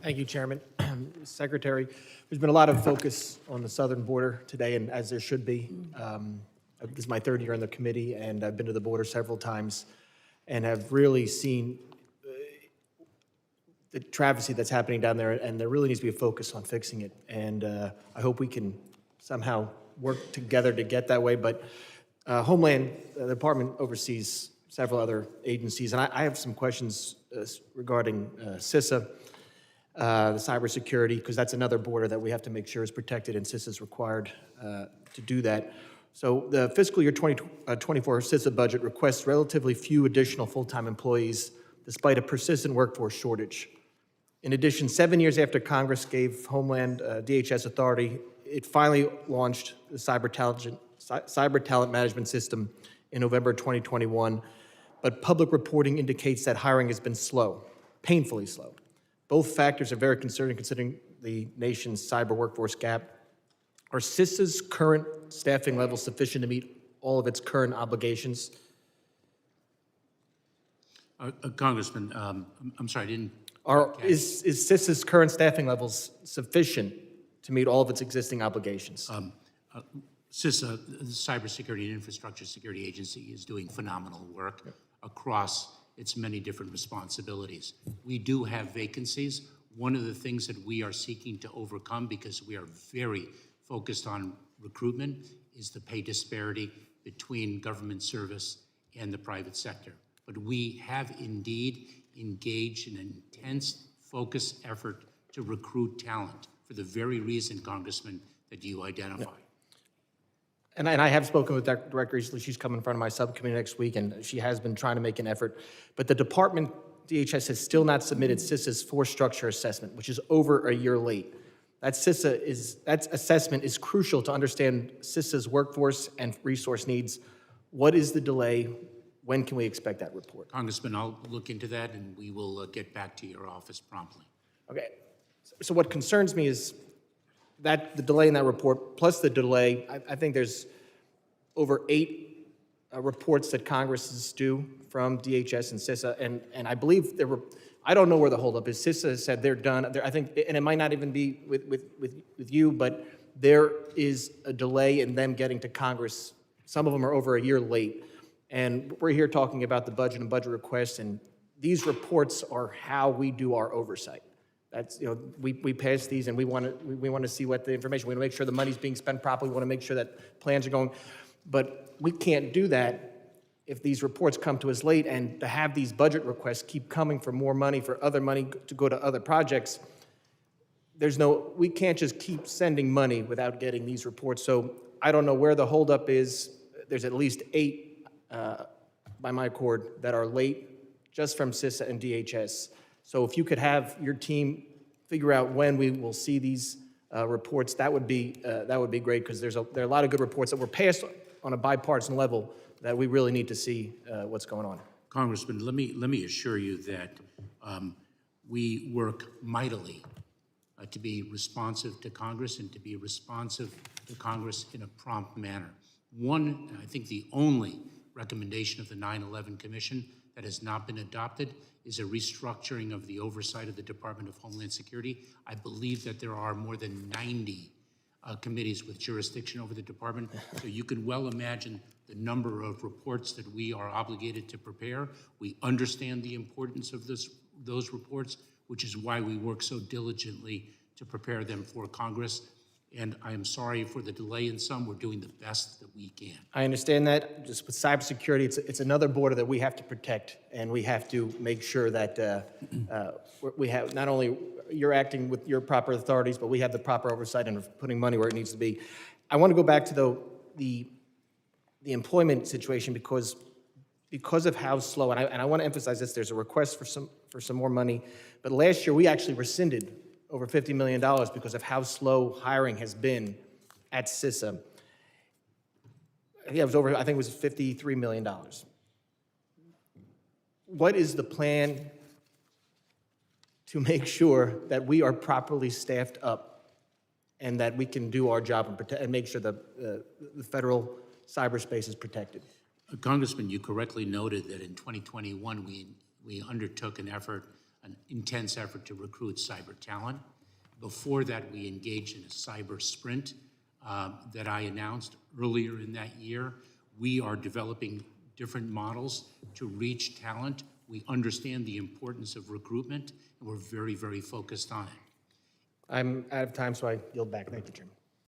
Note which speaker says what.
Speaker 1: Thank you, Chairman. Secretary, there's been a lot of focus on the southern border today, and as there should be. This is my third year on the committee, and I've been to the border several times and have really seen the travesty that's happening down there, and there really needs to be a focus on fixing it. And I hope we can somehow work together to get that way. But Homeland, the department oversees several other agencies, and I have some questions regarding CISA, the cybersecurity, because that's another border that we have to make sure is protected, and CISA is required to do that. So the fiscal year 2024 CISA budget requests relatively few additional full-time employees despite a persistent workforce shortage. In addition, 7 years after Congress gave Homeland DHS authority, it finally launched the cyber talent management system in November 2021, but public reporting indicates that hiring has been slow, painfully slow. Both factors are very concerning considering the nation's cyber workforce gap. Are CISA's current staffing levels sufficient to meet all of its current obligations?
Speaker 2: Congressman, I'm sorry, I didn't.
Speaker 1: Is CISA's current staffing levels sufficient to meet all of its existing obligations?
Speaker 2: CISA, the Cybersecurity and Infrastructure Security Agency, is doing phenomenal work across its many different responsibilities. We do have vacancies. One of the things that we are seeking to overcome, because we are very focused on recruitment, is the pay disparity between government service and the private sector. But we have indeed engaged in an intense, focused effort to recruit talent for the very reason, Congressman, that you identified.
Speaker 1: And I have spoken with Director recently. She's coming in front of my subcommittee next week, and she has been trying to make an effort. But the department, DHS, has still not submitted CISA's force structure assessment, which is over a year late. That assessment is crucial to understand CISA's workforce and resource needs. What is the delay? When can we expect that report?
Speaker 2: Congressman, I'll look into that, and we will get back to your office promptly.
Speaker 1: Okay. So what concerns me is that the delay in that report, plus the delay, I think there's over 8 reports that Congress is due from DHS and CISA, and I believe there were, I don't know where the holdup is. CISA said they're done. I think, and it might not even be with you, but there is a delay in them getting to Congress. Some of them are over a year late. And we're here talking about the budget and budget requests, and these reports are how we do our oversight. That's, we pass these, and we want to see what the information. We want to make sure the money's being spent properly. We want to make sure that plans are going, but we can't do that if these reports come to us late, and to have these budget requests keep coming for more money, for other money to go to other projects. We can't just keep sending money without getting these reports. So I don't know where the holdup is. There's at least 8 by my cord that are late just from CISA and DHS. So if you could have your team figure out when we will see these reports, that would be great, because there are a lot of good reports that were passed on a bipartisan level that we really need to see what's going on.
Speaker 2: Congressman, let me assure you that we work mightily to be responsive to Congress and to be responsive to Congress in a prompt manner. One, I think the only recommendation of the 9/11 Commission that has not been adopted is a restructuring of the oversight of the Department of Homeland Security. I believe that there are more than 90 committees with jurisdiction over the department, so you can well imagine the number of reports that we are obligated to prepare. We understand the importance of those reports, which is why we work so diligently to prepare them for Congress. And I am sorry for the delay in some. We're doing the best that we can.
Speaker 1: I understand that. Just with cybersecurity, it's another border that we have to protect, and we have to make sure that we have, not only you're acting with your proper authorities, but we have the proper oversight and putting money where it needs to be. I want to go back to the employment situation, because of how slow, and I want to emphasize this, there's a request for some more money, but last year we actually rescinded over $50 million because of how slow hiring has been at CISA. I think it was $53 million. What is the plan to make sure that we are properly staffed up and that we can do our job and make sure the federal cyberspace is protected?
Speaker 2: Congressman, you correctly noted that in 2021 we undertook an effort an intense effort to recruit cyber talent. Before that, we engaged in a cyber sprint that I announced earlier in that year. We are developing different models to reach talent. We understand the importance of recruitment, and we're very, very focused on it.
Speaker 1: I'm out of time, so I yield back. Thank you, Chairman.